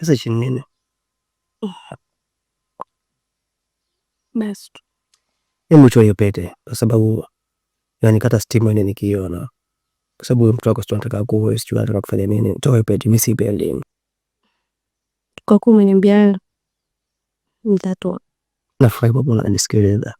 Sasa chini nini? Basi Hebu toa hiyo pete kwa sababu yani kata stima ile nikiona. Kwa sababu mtu wako tunataka kuoa, sio anataka kufanya nini? Toa hiyo pete, mimi sipendi. kwa kuwa umeniambia nitatoa. Nafurahi baba unanisikiliza.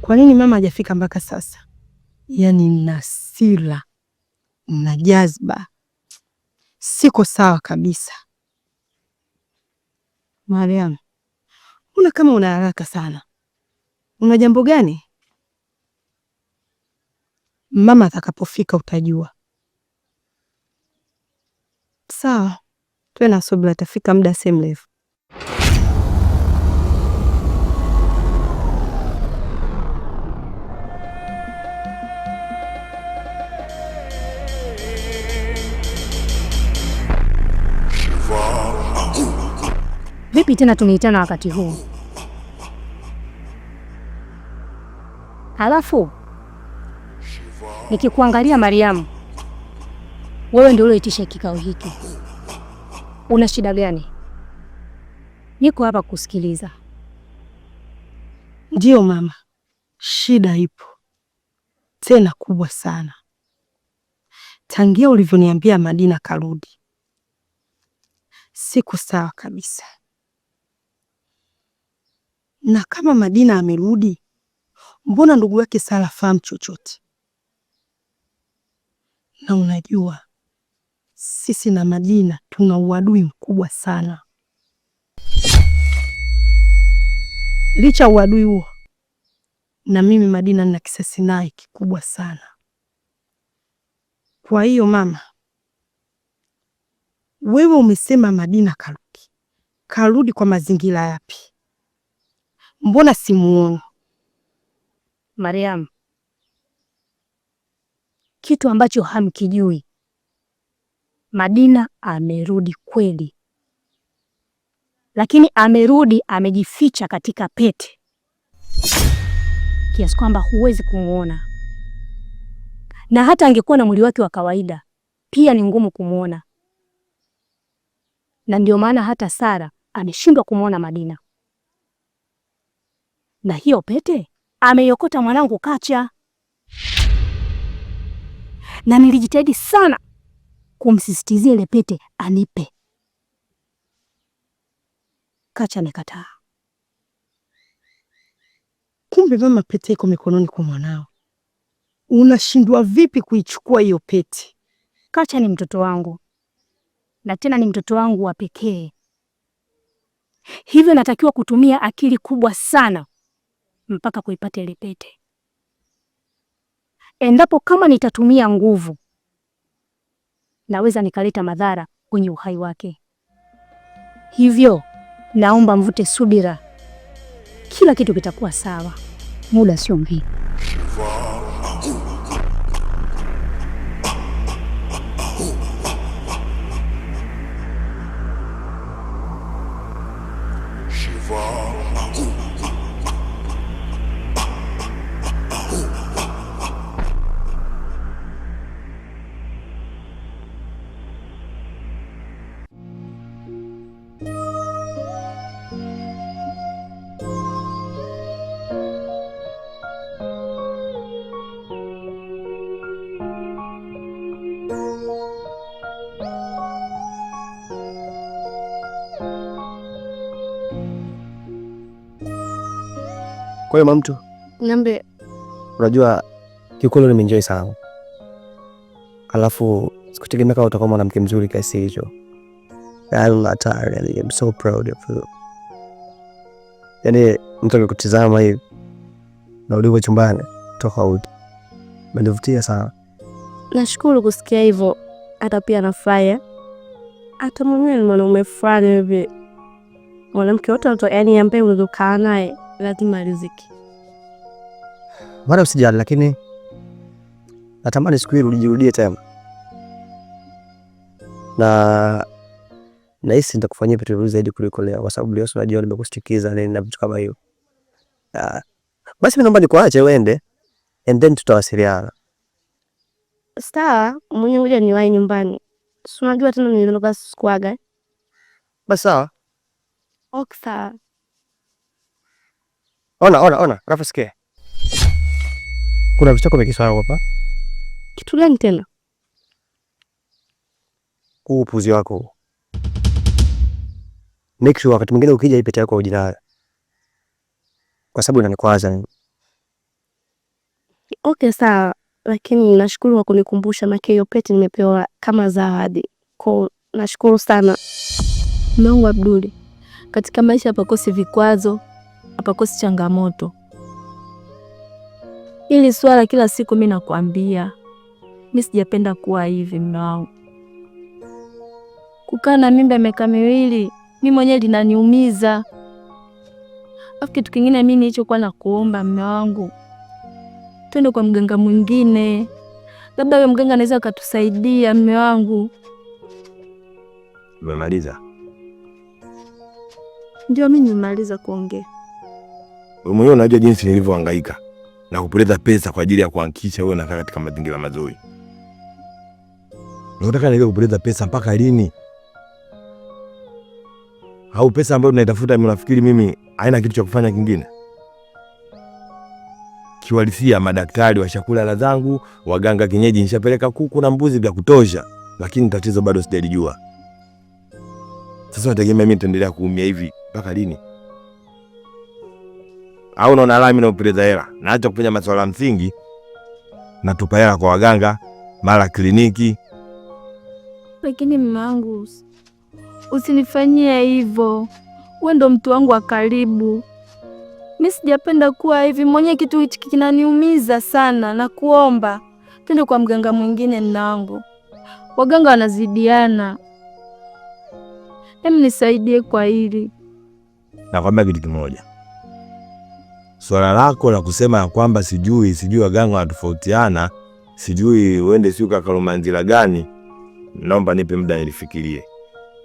Kwa nini mama hajafika mpaka sasa? Yaani nina hasira na jazba, siko sawa kabisa. Mariam, una kama una haraka sana, una jambo gani? Mama atakapofika utajua. Sawa, tuwe na subira, atafika muda si mrefu. Vipi tena tumeitana wakati huu? Halafu nikikuangalia Mariamu, wewe ndio ulioitisha kikao hiki. Una shida gani? Niko hapa kusikiliza. Ndio mama, shida ipo tena kubwa sana. Tangia ulivyoniambia Madina karudi, siku sawa kabisa. Na kama Madina amerudi, mbona ndugu yake Sara fahamu chochote? Na unajua sisi na Madina tuna uadui mkubwa sana. Licha uadui huo, na mimi Madina nina kisasi naye kikubwa sana. Kwa hiyo mama, wewe umesema Madina karudi kwa mazingira yapi? Mbona simuoni? Mariam, kitu ambacho hamkijui, Madina amerudi kweli, lakini amerudi amejificha katika pete kiasi kwamba huwezi kumuona, na hata angekuwa na mwili wake wa kawaida pia ni ngumu kumuona, na ndio maana hata Sara ameshindwa kumuona Madina. Na hiyo pete ameiokota mwanangu Kacha, na nilijitahidi sana kumsisitizia ile pete anipe. Kacha amekataa. Kumbe mama, pete iko mikononi kwa mwanao. Unashindwa vipi kuichukua hiyo pete? Kacha ni mtoto wangu, na tena ni mtoto wangu wa pekee, hivyo natakiwa kutumia akili kubwa sana mpaka kuipata ile pete. Endapo kama nitatumia nguvu, naweza nikaleta madhara kwenye uhai wake. Hivyo naomba mvute subira, kila kitu kitakuwa sawa, muda sio mrefu. Kwa hiyo mamtu, niambie. unajua kiukweli nimeenjoy sana. Alafu Sikutegemea kama utakuwa mwanamke mzuri kiasi hicho. I'm so proud of you. Yaani mtu akikutizama hivi na ulivyo chumbani tofauti. Umenivutia sana. Nashukuru kusikia hivyo. Hata pia nafurahi. Hata mwenyewe ni mwanaume fulani hivi. Mwanamke wote yaani ambaye unazokaa naye lazima riziki. Wala usijali, lakini natamani siku hii ujirudie tena. Na nahisi nitakufanyia vitu vizuri zaidi kuliko leo, kwa sababu leo unajua nimekushtukiza na vitu kama hiyo. Basi mimi naomba nikuache uende and then tutawasiliana. Sawa, mwenye ngoja niwahi nyumbani. Si unajua tena niliondoka sikuaga. Basi sawa. Okay, sawa. Ona, alafu sikia. Kuna vichako vimekiswa hapa. Kitu gani tena? Upuzi wako. Make sure wakati mwingine ukija hii pete yako ujinaa. Kwa sababu inanikwaza. Okay, sawa. Lakini nashukuru kwa kunikumbusha, maana hiyo pete nimepewa kama zawadi. Kwa nashukuru sana. Mungu Abduli. Katika maisha hapakosi vikwazo, hapakosi changamoto. Hili swala kila siku mimi nakwambia. Mimi sijapenda kuwa hivi mume wangu. Kukaa na mimba miaka miwili, mimi mwenyewe linaniumiza. Afu kitu kingine mimi nilichokuwa nakuomba mume wangu, twende kwa mganga mwingine. Labda huyo mganga anaweza akatusaidia mume wangu. Umemaliza? Ndio, mimi nimemaliza kuongea. Wewe mwenyewe unajua jinsi nilivyohangaika na kupoteza pesa kwa ajili ya kuhakikisha wewe unakaa katika mazingira mazuri. Unataka niwe kupoteza pesa mpaka lini? Au pesa ambayo tunaitafuta unafikiri mimi haina kitu cha kufanya kingine? Kiwalisia madaktari wa chakula la zangu, waganga kienyeji nishapeleka kuku na mbuzi vya kutosha, lakini tatizo bado sijalijua. Sasa nategemea mimi nitaendelea kuumia hivi mpaka lini? Au unaona alama na upeleza hela, naacha kufanya masuala msingi, natupa hela kwa waganga, mara kliniki. Lakini mume wangu, usinifanyie hivyo. Wewe ndo mtu wangu wa karibu. Mimi sijapenda kuwa hivi. Mwenye kitu hichi kinaniumiza sana, na kuomba twende kwa mganga mwingine mume wangu. Waganga wanazidiana. Hebu nisaidie kwa hili. Nakwambia kitu kimoja. Swala lako la kusema ya kwamba sijui waganga wanatofautiana, sijui uende siu kakalumanzila gani, naomba nipe muda nilifikirie.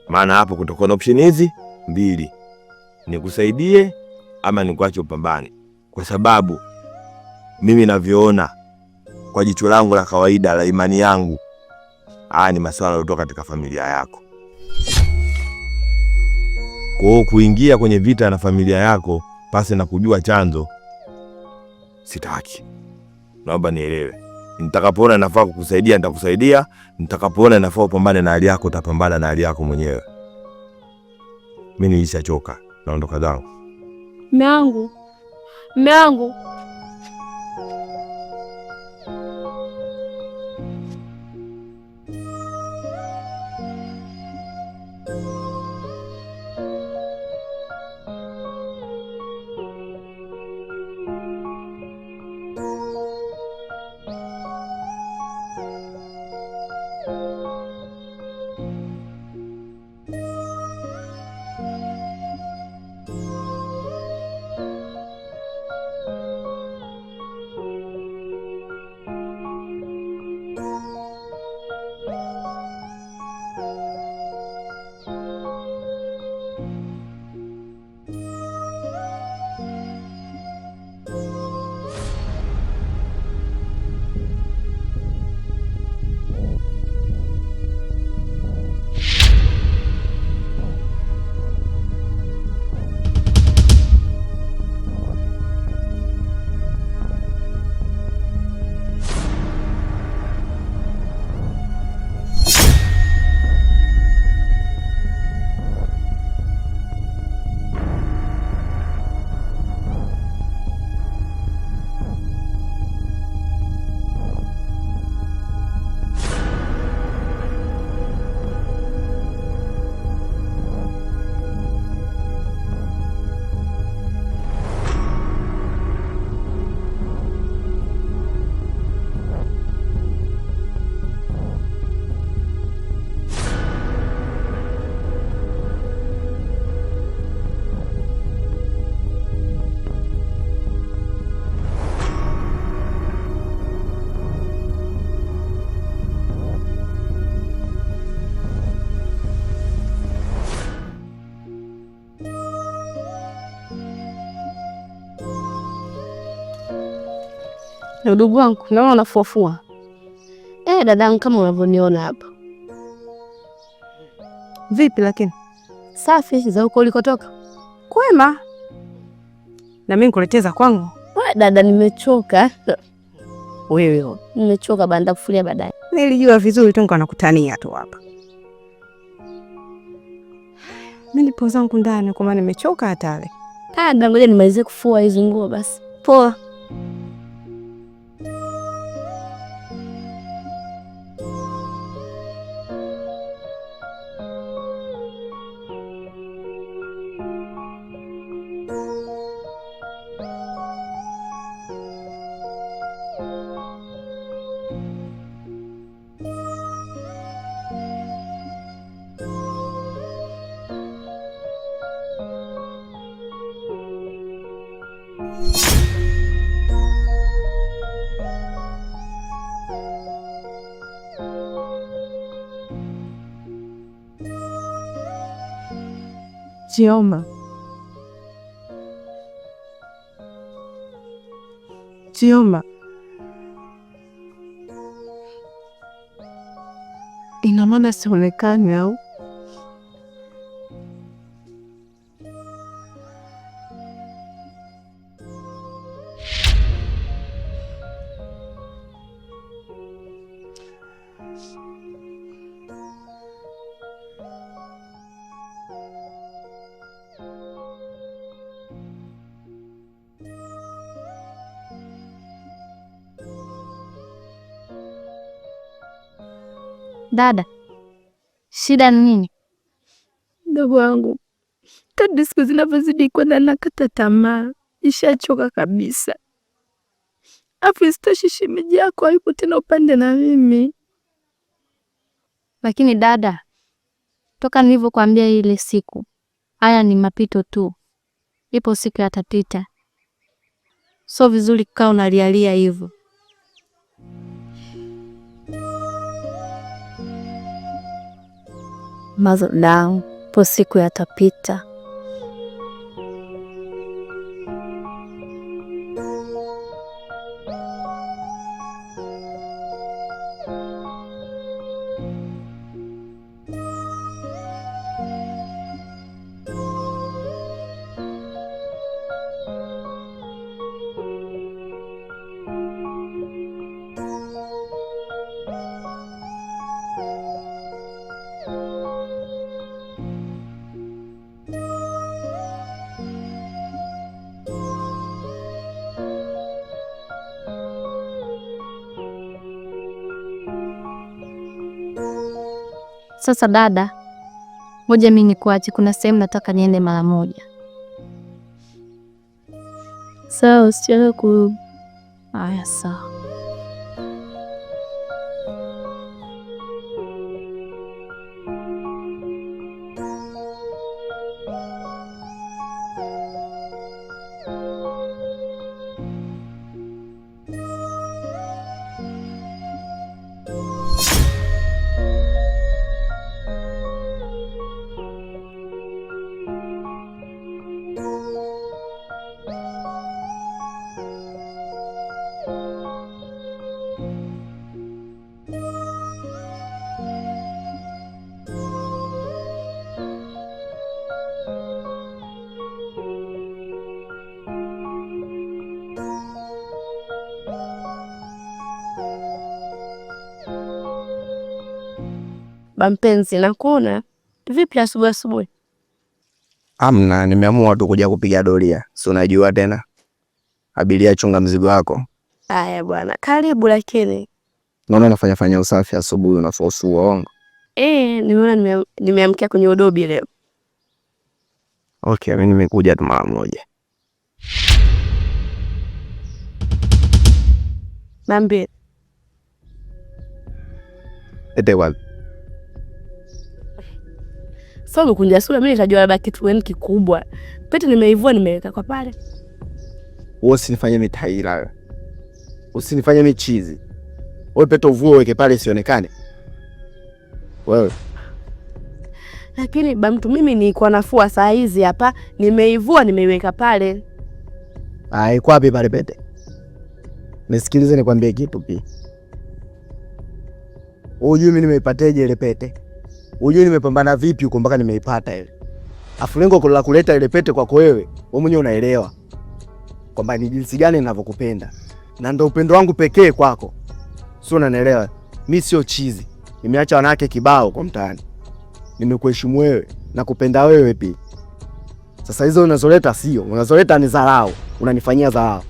Maana hapo kutakuwa na option hizi mbili. Nikusaidie ama nikuache upambane. Kwa sababu mimi navyoona kwa jicho langu la kawaida la imani yangu, haya ni masuala kutoka katika familia yako. Kwa kuingia kwenye vita na familia yako pasi na kujua chanzo, sitaki. Naomba nielewe. Nitakapoona nafaa kukusaidia nitakusaidia, nitakapoona nafaa upambane na hali yako utapambana na hali yako mwenyewe. Mimi nilishachoka, naondoka zangu. Mume wangu. Ndugu wangu, naona unafuafua. Dadangu kama unavyoniona hapa. Vipi lakini? Safi, za huko ulikotoka? Kwema. Na mimi nikuleteza kwangu. Dada, nimechoka. Wewe, nimechoka banda kufulia baadaye. Nilijua vizuri tu niko nakutania tu hapa. Mimi nipo zangu ndani kwa maana nimechoka hatari. Dada, ngoja nimalize kufua hizo nguo basi. Poa. Chioma. Ina maana sionekani au? Dada, shida ni nini? Ndugu wangu, kadri siku zinavyozidi kwenda nakata tamaa, nishachoka kabisa. Afu isitoshe shemeji yako hayupo tena upande na mimi. Lakini dada, toka nilivyokuambia ile siku, haya ni mapito tu. Ipo siku yatapita. So vizuri kukaa unalialia hivyo. Mazo down, ipo siku yatapita. Sasa dada, ngoja mimi nikuache, kuna sehemu nataka niende mara moja. Sawa, usichelewe kurudi. Haya, sawa. Bampenzi, nakuona vipi asubuhi asubuhi? Amna, nimeamua tu kuja kupiga doria. Si unajua tena. Abiria, chunga mzigo wako. Haya bwana, karibu. Lakini naona unafanya usafi asubuhi, unafosu uongo. Nimeona nimeamkia kwenye udobi leo. Okay, mimi nimekuja tu mara moja. Mambe. Ete wapi? Sasa kunja sura, mimi nikajua labda kitu kikubwa. Pete nimeivua nimeweka kwa pale. Wewe usinifanye mitaila. Usinifanye michizi. Wewe pete uvue weke pale sionekane. Wewe. Lakini bamtu, mimi nilikuwa nafua saa hizi hapa, nimeivua nimeiweka pale. Iko wapi pale pete? Nisikilize nikwambie kitu pia. Unajua mimi nimeipateje ile pete? Unajua nimepambana vipi huko mpaka nimeipata ile. Afu lengo la kuleta ile pete kwako wewe mwenyewe unaelewa kwamba ni jinsi gani ninavyokupenda. Na ndio upendo wangu pekee kwako. Sio, unanielewa? Mimi sio chizi. Nimeacha wanawake kibao kwa mtaani. Nimekuheshimu wewe na kupenda wewe pia. Sasa hizo unazoleta sio, unazoleta ni dharau, unanifanyia dharau.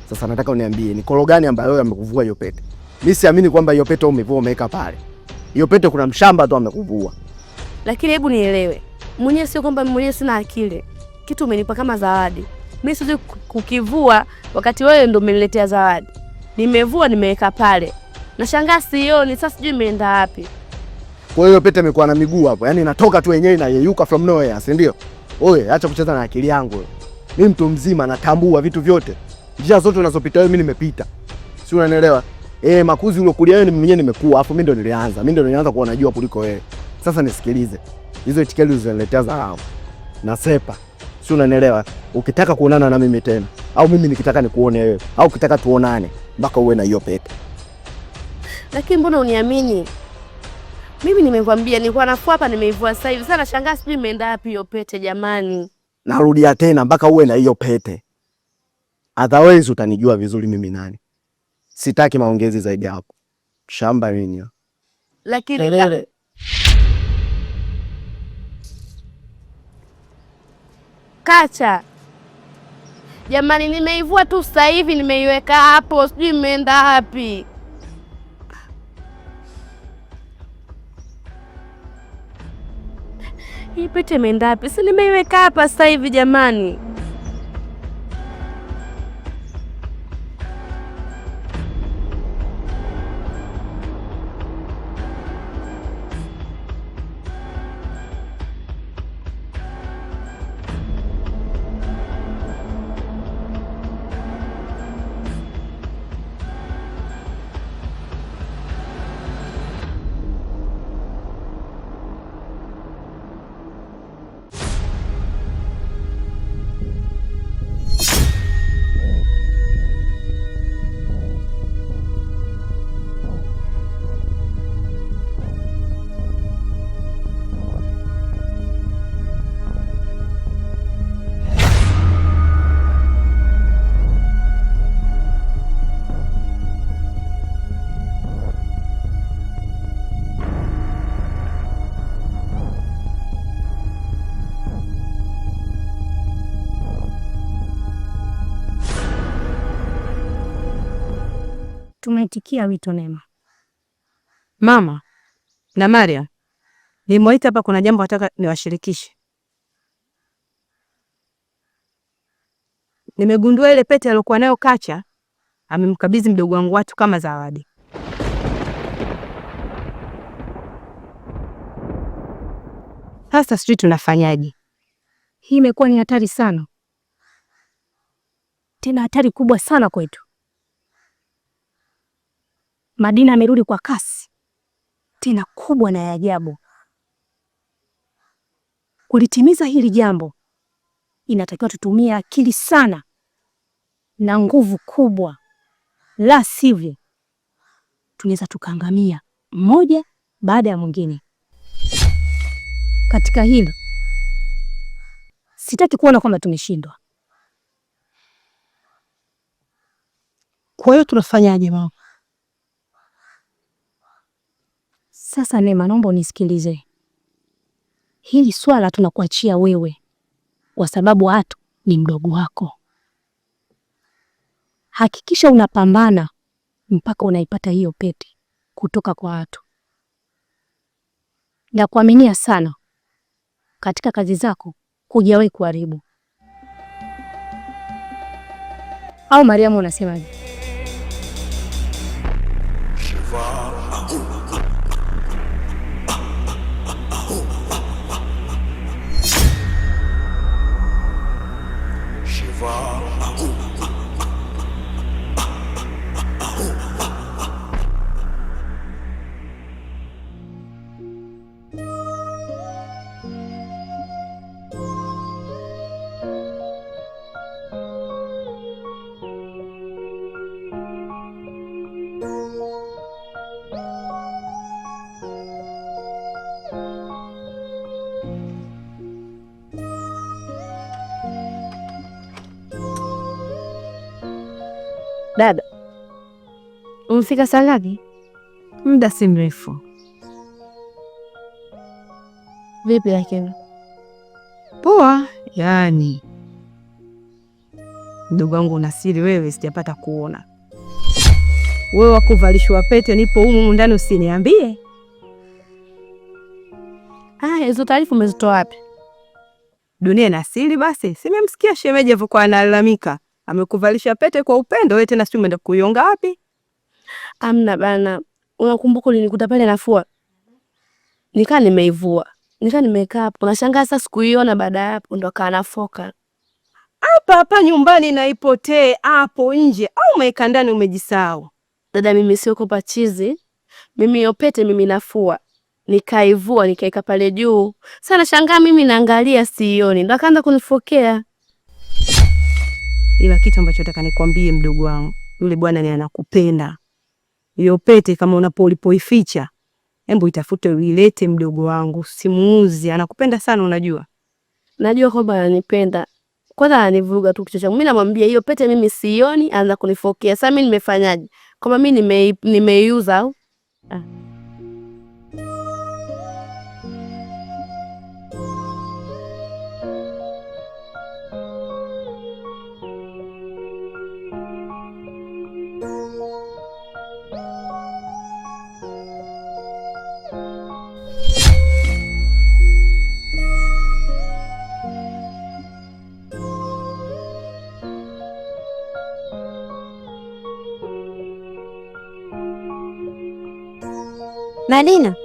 Sasa nataka uniambie ni kolo gani ambayo wewe amekuvua hiyo pete? Mimi siamini kwamba hiyo pete umevua umeweka pale. Hiyo pete kuna mshamba tu amekuvua. Lakini hebu nielewe. Mwenyewe sio kwamba mwenyewe sina akili. Kitu umenipa kama zawadi. Mimi siwezi kukivua wakati wewe ndio umeniletea zawadi. Nimevua nimeweka pale. Nashangaa sioni, sasa sijui imeenda wapi. Kwa hiyo pete imekuwa na miguu hapo. Yaani inatoka tu yenyewe na yeyuka from nowhere, si ndio? Oye, acha kucheza na akili yangu. Mimi mtu mzima natambua vitu vyote. Njia zote unazopita wewe mimi nimepita. Si unanielewa? Makuzi uliokulia wewe mwenyewe nimekuwa, afu mimi ndo nilianza. Mimi ndo nilianza kuwa najua kuliko wewe. Sasa nisikilize. Hizo itikeli ulizoniletea dharau. Nasepa. Si unanielewa? Ukitaka kuonana na mimi tena au mimi nikitaka nikuone wewe au ukitaka tuonane mpaka uwe na hiyo pete. Lakini mbona uniamini? Mimi nimekwambia nilikuwa nafua hapa nimeivua sasa hivi. Sasa nashangaa sijui imeenda wapi hiyo pete jamani. Narudia tena mpaka uwe na hiyo pete. Otherwise utanijua vizuri mimi nani. Sitaki maongezi zaidi hapo. Shamba nini? Lakini Kacha. Jamani nimeivua tu sasa hivi nimeiweka hapo, sijui imeenda wapi. Hii pete imeenda wapi? Si nimeiweka hapa sasa hivi jamani. Tumeitikia wito Neema. Mama na Maria, nimewaita hapa, kuna jambo nataka niwashirikishe. Nimegundua ile pete aliyokuwa nayo Kacha amemkabidhi mdogo wangu Watu kama zawadi. Sasa sijui tunafanyaje. Hii imekuwa ni hatari sana, tena hatari kubwa sana kwetu. Madina amerudi kwa kasi tena kubwa na ya ajabu. Kulitimiza hili jambo inatakiwa tutumie akili sana na nguvu kubwa, la sivyo tunaweza tukaangamia mmoja baada ya mwingine. Katika hilo sitaki kuona kwamba tumeshindwa. Kwa hiyo tunafanyaje mama? Sasa Neema, naomba unisikilize. Hili swala tunakuachia wewe, kwa sababu Watu ni mdogo wako. Hakikisha unapambana mpaka unaipata hiyo pete kutoka kwa Watu. Na kuaminia sana katika kazi zako, hujawahi kuharibu. Au Mariamu unasemaje? Umefika saa ngapi? Muda si mrefu. Vipi lakini? Poa, yani mdogo wangu una siri wewe, sijapata kuona. Wewe wakuvalishwa pete, nipo humu ndani, usiniambie. Hizo taarifa umezitoa wapi? Dunia na siri basi. Simemsikia shemeji alivyokuwa analalamika. Amekuvalisha pete kwa upendo, wewe tena si umeenda kuionga wapi? Amna bana. Unakumbuka ulinikuta pale nafua? Nikaa nimeivua. Nikaa nimekaa hapo. Nashangaa sasa sikuiona, baada ya hapo ndo kanafoka. Hapa nyumbani na ipotee hapo nje au umeweka ndani umejisahau? Dada, mimi sio kopa chizi. Mimi yopete mimi nafua. Nikaivua nikaika pale juu. Sasa nashangaa mimi naangalia sioni. Ndo akaanza kunifokea. Ila kitu ambacho nataka nikwambie mdogo wangu, yule bwana ni anakupenda. Hiyo pete kama unapolipoificha, hebu itafute uilete mdogo wangu, simuuzi, anakupenda sana unajua. Najua kwamba ananipenda. Kwanza ananivuruga tu kichwa changu. Mimi namwambia hiyo pete mimi sioni, anaanza kunifokea. Sasa mimi nimefanyaje? Kama mimi nimeiuza au? Madina,